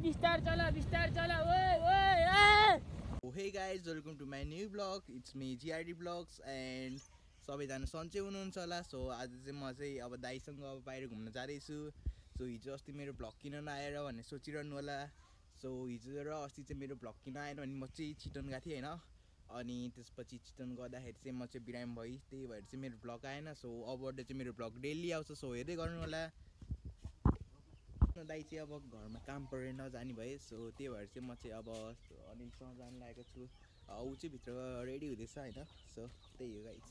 बिस्तार चला ओए ओए Hey guys, welcome to my new vlog. It's me GRD Vlogs and सबैजना सन्चै हुनुहुन्छ होला. सो आज चाहिँ म चाहिँ अब दाइसँग अब बाहिर घुम्न जाँदैछु. सो हिजो अस्ति मेरो भ्लग किन नआएर भनेर सोचिरहनु होला. सो हिजो र अस्ति चाहिँ मेरो भ्लग किन आएन भने म चाहिँ चितवन गएको थिएँ हैन. अनि त्यसपछि चितवन गर्दाखेरि चाहिँ म चाहिँ बिरामी भएँ. त्यही भएर चाहिँ मेरो भ्लग आएन. सो अबबाट चाहिँ मेरो भ्लग डेली आउँछ. सो हेर्दै गर्नु होला. दाइ चाहिँ अब घरमा काम परेर नजाने भए. सो त्यही भएर चाहिँ म चाहिँ अब अनिलसँग जानु लागेको छु. ऊ चाहिँ भित्र रेडी हुँदैछ हैन. सो त्यही हो गाइस.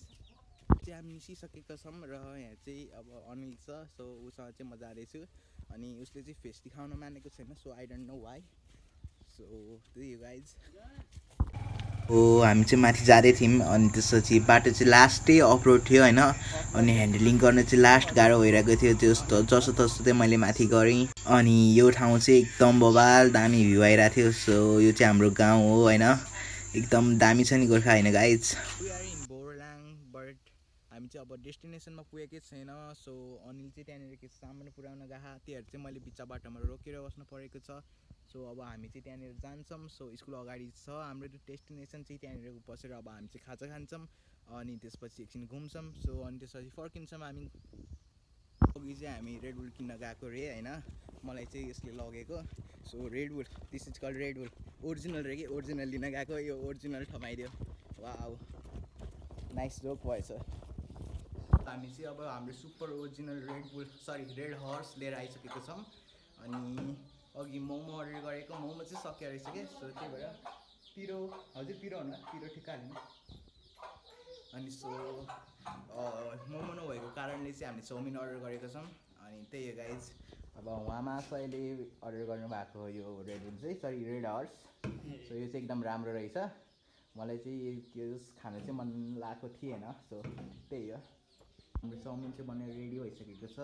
चाहिँ हामी निस्किसकेका छौँ र यहाँ चाहिँ अब अनिल छ. सो उसँग चाहिँ म जाँदैछु. अनि उसले चाहिँ फेस देखाउन मानेको छैन. So I don't know why. So त्यही हो गाइस. हामी चाहिँ माथि जाँदै थियौँ. अनि त्यसपछि बाटो चाहिँ लास्टै अफ रोड थियो होइन. अनि ह्यान्डलिङ गर्न चाहिँ लास्ट गाह्रो भइरहेको थियो. त्यो जसो तसो चाहिँ मैले माथि गरेँ. अनि यो ठाउँ चाहिँ एकदम बबाल दामी भ्यू आइरहेको थियो. सो यो चाहिँ हाम्रो गाउँ हो होइन. एकदम दामी छ नि गोर्खा होइन गाइज. हामी चाहिँ अब डेस्टिनेसनमा पुगेकै छैन. सो अनिल चाहिँ त्यहाँनिर के सामान पुऱ्याउन गएको. त्योहरू चाहिँ मैले बिच बाटोमा रोकेर बस्नु परेको छ. सो अब हामी चाहिँ त्यहाँनिर जान्छौँ. सो स्कुल अगाडि छ हाम्रो डेस्टिनेसन चाहिँ. त्यहाँनिर बसेर अब हामी चाहिँ खाजा खान्छौँ. अनि त्यसपछि एकछिन घुम्छौँ. सो अनि त्यसपछि फर्किन्छौँ हामी. अघि चाहिँ हामी रेडबुल किन्न गएको रे होइन. मलाई चाहिँ यसले लगेको. So Red Bull, this is called Red Bull. Original रे कि ओरिजिनल लिन गएको. यो ओरिजिनल थमाइदियो. वाउ, नाइस जोक भएछ. हामी चाहिँ अब हाम्रो super original Red Bull red horse लिएर आइसकेको छौँ. अनि अघि मोमो अर्डर गरेको. मोमो चाहिँ सकिया रहेछ क्या. सो त्यही भएर पिरो, हजुर पिरो भन्नु पिरो ठिक्क हाल्नु. अनि सो मोमो नभएको कारणले चाहिँ हामीले चाउमिन अर्डर गरेको छौँ. अनि त्यही हो गाइज. अब उहाँमा अहिले अर्डर गर्नुभएको यो रेडबुल चाहिँ रेड हर्स. सो यो चाहिँ एकदम राम्रो रहेछ. मलाई चाहिँ त्यो खानु चाहिँ मन लागेको थिएन. सो त्यही हो. हाम्रो चाउमिन चाहिँ बनेर रेडी भइसकेको छ.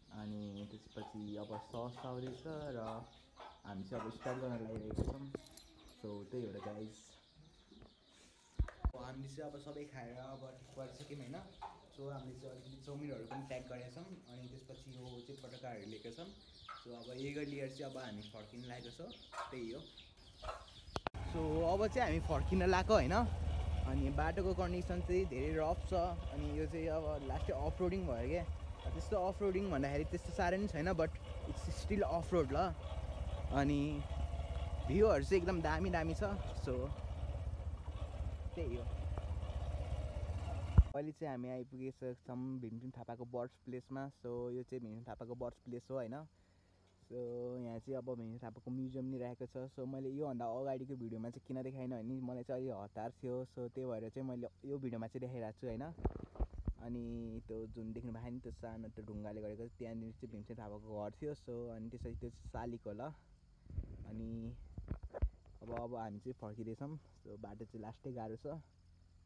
अनि त्यसपछि अब सस आउँदैछ र हामी चाहिँ अब स्टार्ट गर्न लागिरहेको छौँ. सो त्यही हो गाइज. हामीले चाहिँ अब सबै खाएर अब ठिक गरिसक्यौँ होइन. सो हामीले चाहिँ अलिकति चाउमिनहरू पनि प्याक गरेका छौँ. अनि त्यसपछि यो चाहिँ पटकाहरू लिएका छौँ. सो अब एगर लिएर चाहिँ अब हामी फर्किन लागेको छौँ. त्यही हो. सो अब चाहिँ हामी फर्किन लागेको होइन. अनि बाटोको कन्डिसन चाहिँ धेरै रफ छ. अनि यो चाहिँ अब लास्टै अफ रोडिङ भयो क्या. त्यस्तो अफ रोडिङ भन्दाखेरि त्यस्तो साह्रै पनि छैन. But it's still off road ल. अनि भ्यूहरू चाहिँ एकदम दामी दामी छ. सो त्यही हो. अहिले चाहिँ हामी आइपुगेको छौँ भीमसेन थापाको बर्थ प्लेसमा. सो यो चाहिँ भीमसेन थापाको बर्थ प्लेस हो होइन. सो यहाँ चाहिँ अब भीमसेन थापाको म्युजियम नि राखेको छ. सो मैले योभन्दा अगाडिको भिडियोमा चाहिँ किन देखाइनँ भने मलाई चाहिँ अलि हतार थियो. सो त्यही भएर चाहिँ मैले यो भिडियोमा चाहिँ देखाइरहेको छु होइन. अनि त्यो जुन देख्नु भएको नि त्यो सानो त्यो ढुङ्गाले गरेको त्यहाँनिर चाहिँ भीमसेन थापाको घर थियो. सो अनि त्यसपछि त्यो चाहिँ शालिक होला. अनि अब हामी चाहिँ फर्किँदैछौँ. सो बाटो चाहिँ लास्टै गाह्रो छ.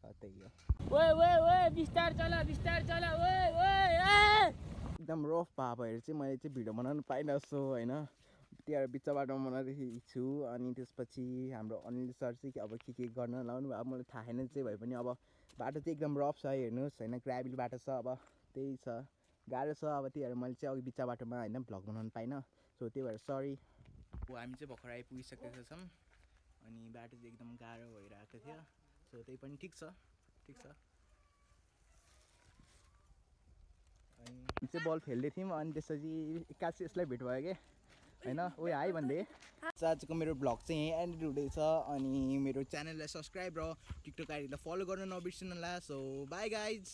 त्यही हो. ओए ओए ओए बिस्तार चला ओए ओए एकदम रफ भए भएर चाहिँ मैले चाहिँ भिडियो बनाउनु पाइनँ. सो होइन त्यहाँ बिच बाटोमा बनाइरहेको छु. अनि त्यसपछि हाम्रो अनिल सर चाहिँ अब के गर्न लाउनु. अब मलाई थाहा छैन चाहिँ भए पनि अब बाटो चाहिँ एकदम रफ छ हेर्नुहोस् होइन. ग्राभल बाटो छ. अब त्यही छ, गाह्रो छ. अब त्यही भएर मैले चाहिँ अघि बिच बाटोमा होइन भ्लग बनाउनु पाइनँ. सो त्यही भएर सरी. हामी चाहिँ भर्खर आइपुगिसकेका छौँ. अनि बाटो चाहिँ एकदम गाह्रो भइरहेको थियो. सो त्यही पनि ठिक छ. अनि चाहिँ बल खेल्दै थियौँ. अनि त्यसपछि एक्कासी यसलाई भेट भयो कि होइन. ओ हाई भन्दै. आजको मेरो भ्लग चाहिँ यहीँ एन्ड हुँदैछ. अनि मेरो च्यानललाई सब्सक्राइब र टिकटक आइडीलाई फलो गर्न नबिर्सिनु होला. So by guys.